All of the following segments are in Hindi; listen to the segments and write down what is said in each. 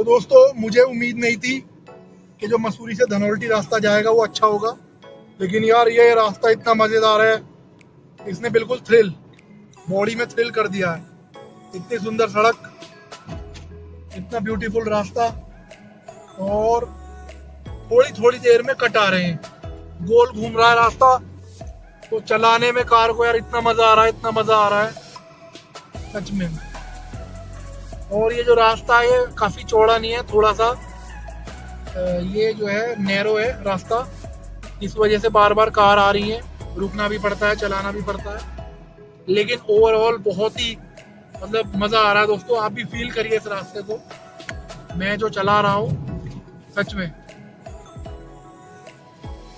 दोस्तों मुझे उम्मीद नहीं थी कि जो मसूरी से धनौल्टी रास्ता जाएगा वो अच्छा होगा, लेकिन यार ये रास्ता इतना मज़ेदार है, इसने बिल्कुल थ्रिल, बॉडी में थ्रिल कर दिया है। इतनी सुंदर सड़क, इतना ब्यूटीफुल रास्ता, और थोड़ी थोड़ी देर में कट आ रहे हैं, गोल घूम रहा है रास्ता। तो चलाने में कार को यार इतना मज़ा आ रहा है, इतना मज़ा आ रहा है सच में। और ये जो रास्ता है ये काफ़ी चौड़ा नहीं है, थोड़ा सा ये जो है नैरो है रास्ता, इस वजह से बार बार कार आ रही है, रुकना भी पड़ता है, चलाना भी पड़ता है। लेकिन ओवरऑल बहुत ही मतलब मज़ा आ रहा है दोस्तों। आप भी फील करिए इस रास्ते को, मैं जो चला रहा हूँ सच में।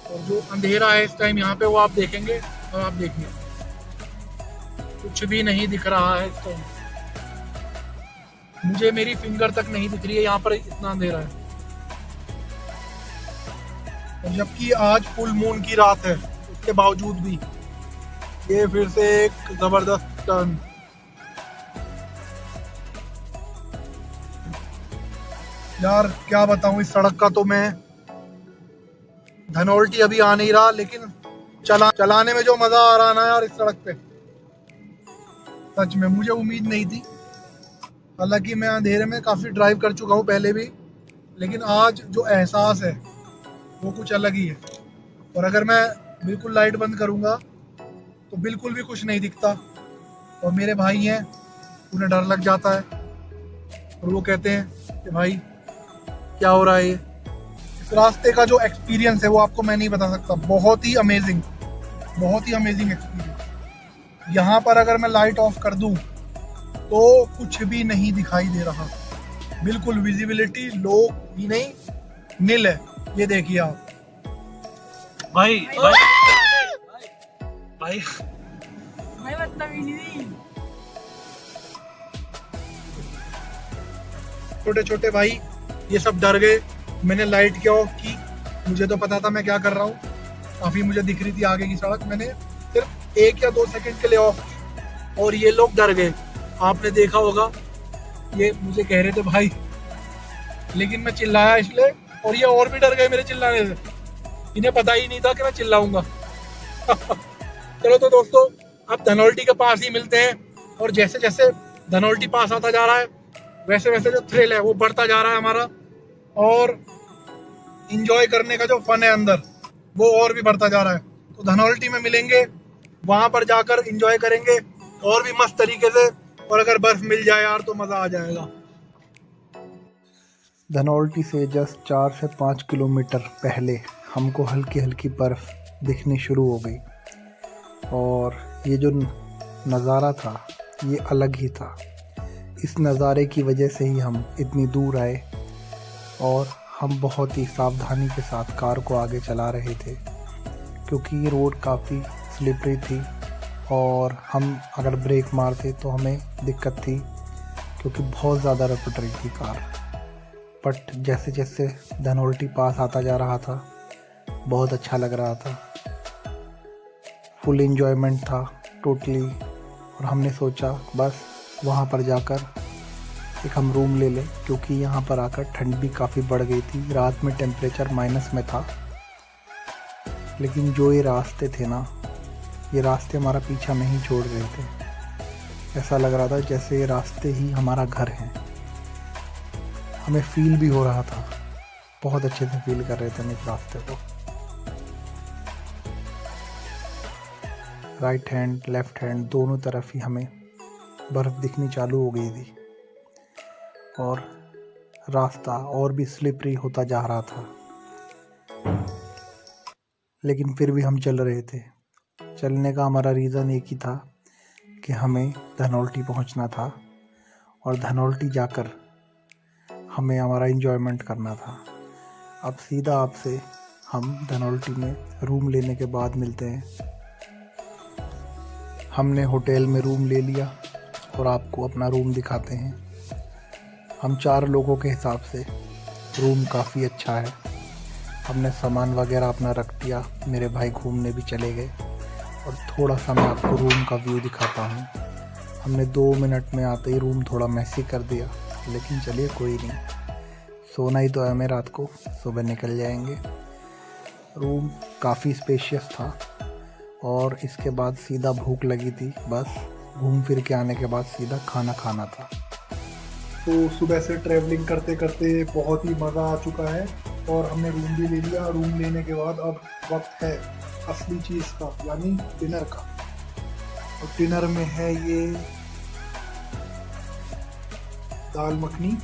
और जो अंधेरा है इस टाइम यहाँ पे वो आप देखेंगे, और आप देखिए कुछ भी नहीं दिख रहा है इस टाइम, मुझे मेरी फिंगर तक नहीं दिख रही है, यहाँ पर इतना अंधेरा है। और जबकि आज फुल मून की रात है, उसके बावजूद भी ये फिर से एक जबरदस्त टर्न। यार क्या बताऊं इस सड़क का, तो मैं धनौल्टी अभी आ नहीं रहा, लेकिन चलाने में जो मजा आ रहा है ना यार इस सड़क पे, सच में मुझे उम्मीद नहीं थी। हालांकि मैं अंधेरे में काफ़ी ड्राइव कर चुका हूँ पहले भी, लेकिन आज जो एहसास है वो कुछ अलग ही है। और अगर मैं बिल्कुल लाइट बंद करूँगा तो बिल्कुल भी कुछ नहीं दिखता, और मेरे भाई हैं उन्हें डर लग जाता है, और वो कहते हैं कि भाई क्या हो रहा है। ये इस रास्ते का जो एक्सपीरियंस है वो आपको मैं नहीं बता सकता, बहुत ही अमेजिंग, बहुत ही अमेजिंग एक्सपीरियंस। यहाँ पर अगर मैं लाइट ऑफ कर दूँ तो कुछ भी नहीं दिखाई दे रहा, बिल्कुल विजिबिलिटी लो ही नहीं, नील है। ये देखिए आप भाई भाई भाई भाई बदतमीजी। छोटे छोटे भाई ये सब डर गए। मैंने लाइट क्या ऑफ की, मुझे तो पता था मैं क्या कर रहा हूँ, काफ़ी मुझे दिख रही थी आगे की सड़क, मैंने सिर्फ 1 या 2 सेकंड के लिए ऑफ की, और ये लोग डर गए। आपने देखा होगा, ये मुझे कह रहे थे भाई, लेकिन मैं चिल्लाया इसलिए, और ये और भी डर गए मेरे चिल्लाने से, इन्हें पता ही नहीं था कि मैं चिल्लाऊंगा। चलो तो दोस्तों अब धनौल्टी के पास ही मिलते हैं, और जैसे जैसे धनौल्टी पास आता जा रहा है वैसे वैसे जो थ्रिल है वो बढ़ता जा रहा है हमारा, और इंजॉय करने का जो फन है अंदर वो और भी बढ़ता जा रहा है। तो धनौल्टी में मिलेंगे, वहां पर जाकर इंजॉय करेंगे और भी मस्त तरीके से, और अगर बर्फ मिल जाए यार तो मजा आ जाएगा। धनौल्टी से जस्ट 4 से 5 किलोमीटर पहले हमको हल्की हल्की बर्फ़ दिखनी शुरू हो गई, और ये जो नज़ारा था ये अलग ही था। इस नज़ारे की वजह से ही हम इतनी दूर आए, और हम बहुत ही सावधानी के साथ कार को आगे चला रहे थे, क्योंकि ये रोड काफ़ी स्लिपरी थी, और हम अगर ब्रेक मारते तो हमें दिक्कत थी, क्योंकि बहुत ज़्यादा रपट रही थी कार। बट जैसे जैसे धनौल्टी पास आता जा रहा था बहुत अच्छा लग रहा था, फुल एंजॉयमेंट था टोटली। और हमने सोचा बस वहाँ पर जाकर एक हम रूम ले लें, क्योंकि यहाँ पर आकर ठंड भी काफ़ी बढ़ गई थी, रात में टेम्परेचर माइनस में था। लेकिन जो ये रास्ते थे ना, ये रास्ते हमारा पीछा नहीं छोड़ रहे थे, ऐसा लग रहा था जैसे ये रास्ते ही हमारा घर है। हमें फील भी हो रहा था, बहुत अच्छे से फील कर रहे थे हम इस रास्ते को। राइट हैंड लेफ्ट हैंड दोनों तरफ ही हमें बर्फ़ दिखनी चालू हो गई थी, और रास्ता और भी स्लिपरी होता जा रहा था। लेकिन फिर भी हम चल रहे थे। चलने का हमारा रीज़न एक ही था कि हमें धनौल्टी पहुंचना था, और धनौल्टी जाकर हमें हमारा एंजॉयमेंट करना था। अब सीधा आपसे हम धनौल्टी में रूम लेने के बाद मिलते हैं। हमने होटल में रूम ले लिया, और आपको अपना रूम दिखाते हैं। हम 4 लोगों के हिसाब से रूम काफ़ी अच्छा है। हमने सामान वगैरह अपना रख दिया, मेरे भाई घूमने भी चले गए, और थोड़ा सा मैं आपको रूम का व्यू दिखाता हूँ। हमने 2 मिनट में आते ही रूम थोड़ा मैसी कर दिया, लेकिन चलिए कोई नहीं। सोना ही तो है हमें रात को, सुबह निकल जाएंगे। रूम काफ़ी स्पेशियस था और इसके बाद सीधा भूख लगी थी, बस घूम फिर के आने के बाद सीधा खाना खाना था। तो सुबह से ट्रैवलिंग करते करते बहुत ही मज़ा आ चुका है और हमने रूम भी ले लिया। रूम लेने के बाद अब वक्त है असली चीज़ का, यानी डिनर का। और डिनर में है ये दाल मखनी,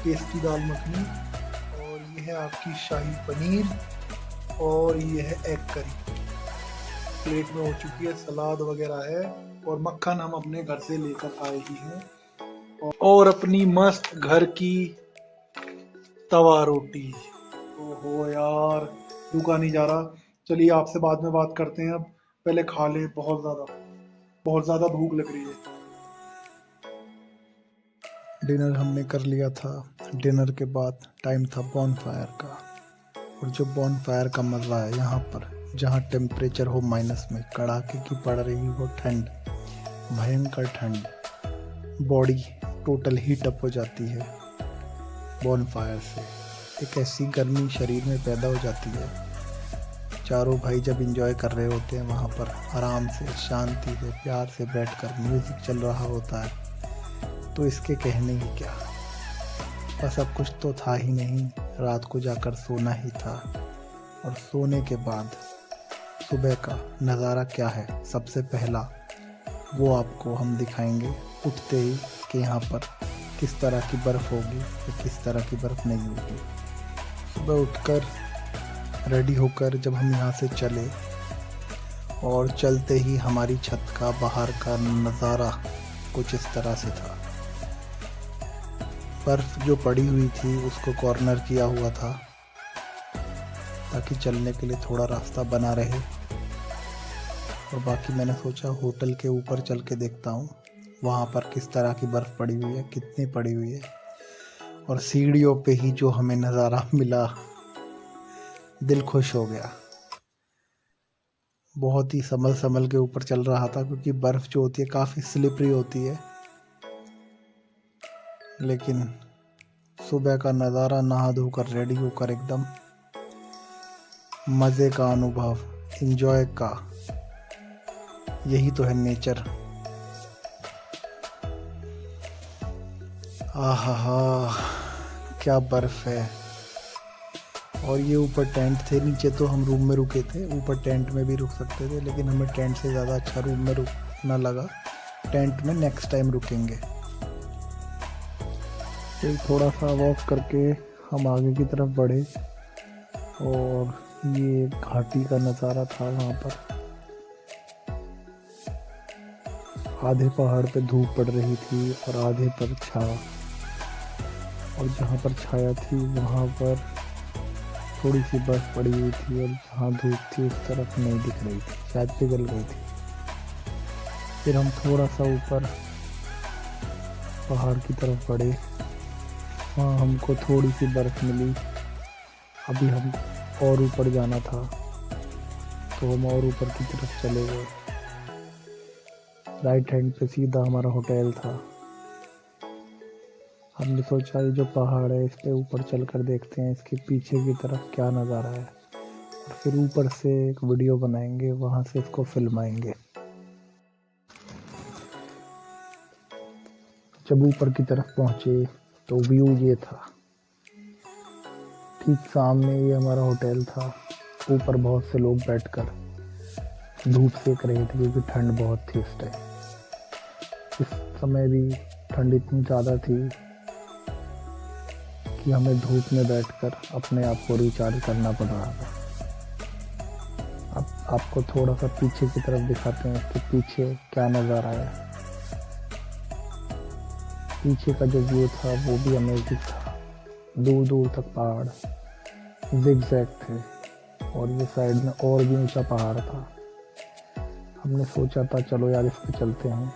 टेस्टी दाल मखनी, और ये है आपकी शाही पनीर, और ये है एग करी। प्लेट में हो चुकी है, सलाद वगैरह है, और मक्खन हम अपने घर से लेकर आए ही हैं, और अपनी मस्त घर की तवा रोटी। ओहो यार, रुका नहीं जा रहा। चलिए आपसे बाद में बात करते हैं, अब पहले खा लें, बहुत ज़्यादा भूख लग रही है। डिनर हमने कर लिया था। डिनर के बाद टाइम था बॉनफायर का, और जो बॉनफायर का मज़ा है यहाँ पर, जहाँ टेम्परेचर हो माइनस में, कड़ाके की पड़ रही हो ठंड, भयंकर ठंड, बॉडी टोटल हीट अप हो जाती है बॉनफायर से। एक ऐसी गर्मी शरीर में पैदा हो जाती है। चारों भाई जब एंजॉय कर रहे होते हैं वहाँ पर, आराम से, शांति से, प्यार से बैठकर, म्यूज़िक चल रहा होता है, तो इसके कहने ही क्या। बस अब कुछ तो था ही नहीं, रात को जाकर सोना ही था। और सोने के बाद सुबह का नज़ारा क्या है, सबसे पहला वो आपको हम दिखाएंगे उठते ही, कि यहाँ पर किस तरह की बर्फ़ होगी या किस तरह की बर्फ़ नहीं होगी। सुबह उठकर रेडी होकर जब हम यहाँ से चले, और चलते ही हमारी छत का बाहर का नज़ारा कुछ इस तरह से था। बर्फ़ जो पड़ी हुई थी उसको कॉर्नर किया हुआ था ताकि चलने के लिए थोड़ा रास्ता बना रहे। और बाकी मैंने सोचा होटल के ऊपर चल के देखता हूँ वहाँ पर किस तरह की बर्फ़ पड़ी हुई है, कितनी पड़ी हुई है। और सीढ़ियों पे ही जो हमें नज़ारा मिला, दिल खुश हो गया। बहुत ही संभल संभल के ऊपर चल रहा था, क्योंकि बर्फ़ जो होती है काफ़ी स्लिपरी होती है। लेकिन सुबह का नज़ारा, नहा धोकर रेडी होकर एकदम मज़े का अनुभव, एंजॉय का, यही तो है नेचर। आहा, क्या बर्फ़ है। और ये ऊपर टेंट थे, नीचे तो हम रूम में रुके थे, ऊपर टेंट में भी रुक सकते थे, लेकिन हमें टेंट से ज़्यादा अच्छा रूम में रुकना लगा। टेंट में नेक्स्ट टाइम रुकेंगे। फिर थोड़ा सा वॉक करके हम आगे की तरफ बढ़े, और ये घाटी का नज़ारा था। वहाँ पर आधे पहाड़ पे धूप पड़ रही थी और आधे पर छाया, और जहाँ पर छाया थी वहाँ पर थोड़ी सी बर्फ़ पड़ी हुई थी, और जहाँ धूप थी उस तरफ नहीं दिख रही थी, शायद पिघल गई थी। फिर हम थोड़ा सा ऊपर पहाड़ की तरफ बढ़े, वहाँ हमको थोड़ी सी बर्फ़ मिली। अभी हम और ऊपर जाना था, तो हम और ऊपर की तरफ चले गए। राइट हैंड पे सीधा हमारा होटल था। हमने सोचा ये जो पहाड़ है इस पे ऊपर चल कर देखते हैं इसके पीछे की तरफ क्या नज़ारा है, और फिर ऊपर से एक वीडियो बनाएंगे, वहाँ से इसको फिल्माएंगे। जब ऊपर की तरफ पहुँचे तो व्यू ये था। ठीक सामने ये हमारा होटल था। ऊपर बहुत से लोग बैठकर धूप सेक रहे थे, क्योंकि ठंड बहुत थी इस टाइम। इस समय भी ठंड इतनी ज़्यादा थी कि हमें धूप में बैठकर अपने आप को रिचार्ज करना पड़ रहा था। अब आपको थोड़ा सा पीछे की तरफ दिखाते हैं, इसके पीछे क्या नज़ारा है। पीछे का जो व्यू था वो भी अमेजिंग था। दूर दूर तक पहाड़ ज़िगज़ैग थे, और ये साइड में और भी ऊंचा पहाड़ था। हमने सोचा था चलो यार इस पे चलते हैं,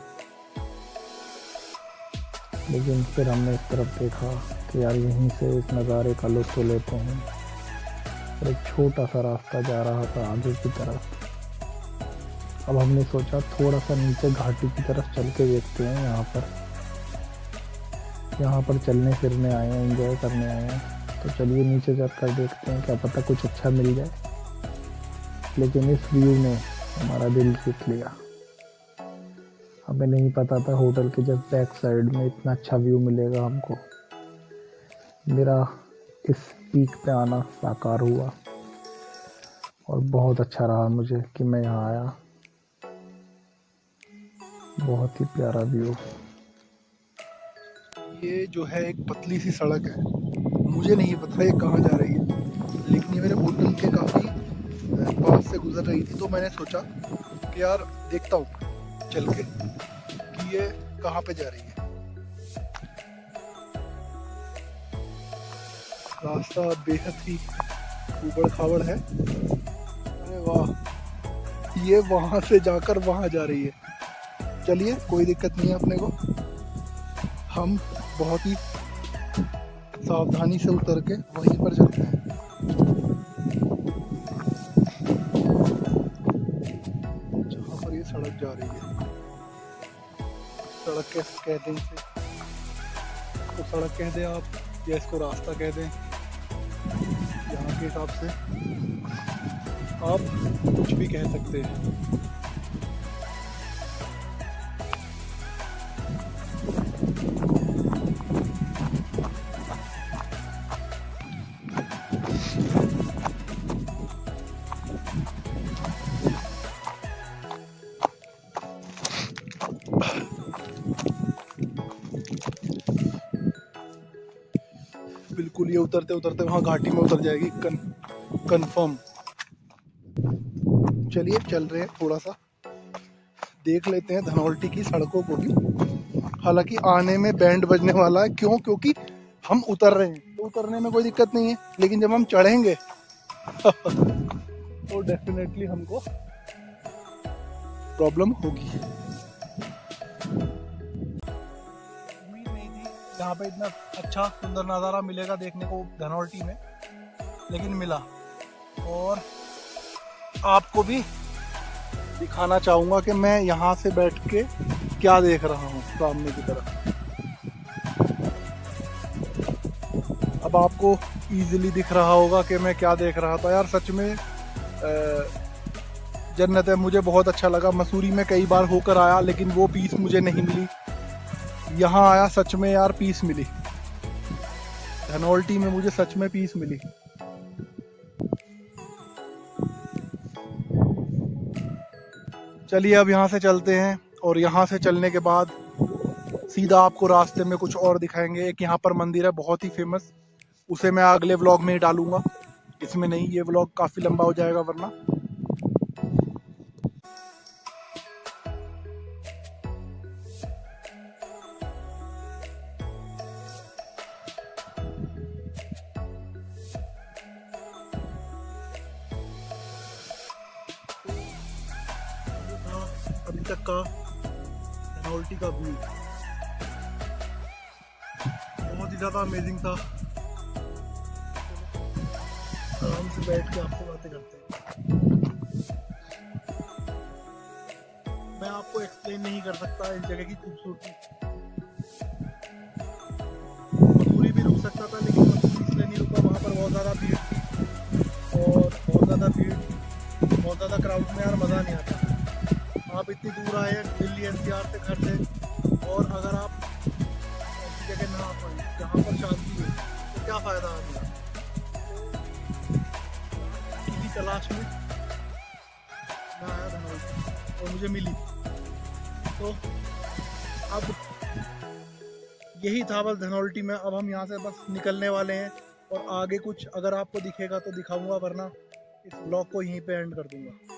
लेकिन फिर हमने इस तरफ देखा कि यार यहीं से इस नज़ारे का लुत्फ़ लेते हैं। और एक छोटा सा रास्ता जा रहा था आगे की तरफ। अब हमने सोचा थोड़ा सा नीचे घाटी की तरफ चल के देखते हैं। यहाँ पर यहाँ पर चलने फिरने आए हैं, एंजॉय करने आए हैं, तो चलिए नीचे चलकर देखते हैं, क्या पता कुछ अच्छा मिल जाए। लेकिन इस व्यू ने हमारा दिल जीत लिया। हमें नहीं पता था होटल के जस्ट बैक साइड में इतना अच्छा व्यू मिलेगा हमको। मेरा इस पीक पे आना साकार हुआ और बहुत अच्छा रहा मुझे कि मैं यहाँ आया। बहुत ही प्यारा व्यू। ये जो है एक पतली सी सड़क है, मुझे नहीं पता ये कहाँ जा रही है, लेकिन ये मेरे होटल के काफ़ी पास से गुजर रही थी, तो मैंने सोचा कि यार देखता हूँ चल के कि ये कहाँ पे जा रही है। रास्ता बेहद ही ऊबड़ खाबड़ है। अरे वाह, ये वहाँ से जाकर वहाँ जा रही है। चलिए कोई दिक्कत नहीं है अपने को, हम बहुत ही सावधानी से उतर के वहीं पर चलते हैं। जहाँ पर ये सड़क जा रही है, सड़क कैसे कहते हैं इसे, तो सड़क कह दें आप या इसको रास्ता कह दें, यहाँ के हिसाब से आप कुछ भी कह सकते हैं। बिल्कुल ये उतरते उतरते वहाँ घाटी में उतर जाएगी कंफर्म। चलिए चल रहे हैं, थोड़ा सा देख लेते हैं धनौल्टी की सड़कों को भी। हालांकि आने में बैंड बजने वाला है, क्यों? क्योंकि हम उतर रहे हैं, तो उतरने में कोई दिक्कत नहीं है, लेकिन जब हम चढ़ेंगे तो डेफिनेटली हमको प्रॉब्लम होगी। उम्मीद नहीं थी यहाँ पे इतना अच्छा सुंदर नज़ारा मिलेगा देखने को धनौल्टी में, लेकिन मिला। और आपको भी दिखाना चाहूँगा कि मैं यहाँ से बैठ के क्या देख रहा हूँ सामने की तरफ। अब आपको इजीली दिख रहा होगा कि मैं क्या देख रहा था। यार सच में जन्नत है, मुझे बहुत अच्छा लगा। मसूरी में कई बार होकर आया, लेकिन वो पीस मुझे नहीं मिली। यहाँ आया, सच में यार पीस मिली। धनौल्टी में मुझे सच में पीस मिली। चलिए अब यहाँ से चलते हैं, और यहाँ से चलने के बाद सीधा आपको रास्ते में कुछ और दिखाएंगे। एक यहाँ पर मंदिर है बहुत ही फेमस, उसे मैं अगले व्लॉग में ही डालूंगा, इसमें नहीं। ये व्लॉग काफ़ी लंबा हो जाएगा वरना। अभी तक का धनौल्टी का व्यू बहुत ही ज़्यादा अमेजिंग था। आराम से बैठ के आपसे बातें करते हैं। मैं आपको एक्सप्लेन नहीं कर सकता इस जगह की खूबसूरती। मसूरी भी रुक सकता था, लेकिन मसूरी इसलिए नहीं रुका, वहाँ पर बहुत ज़्यादा भीड़ थी, और बहुत ज़्यादा क्राउड में यार मज़ा नहीं आता। आप इतनी दूर आए हैं दिल्ली एनसीआर से, घर से, और अगर आप ऐसी जगह ना आ पाए जहाँ पर शांति है, तो क्या फ़ायदा आपका। इसी तलाश में मैं आया धनौल्टी और मुझे मिली। तो अब यही था बस धनौल्टी में। अब हम यहाँ से बस निकलने वाले हैं, और आगे कुछ अगर आपको दिखेगा तो दिखाऊंगा, वरना इस ब्लॉग को यहीं पे एंड कर दूंगा।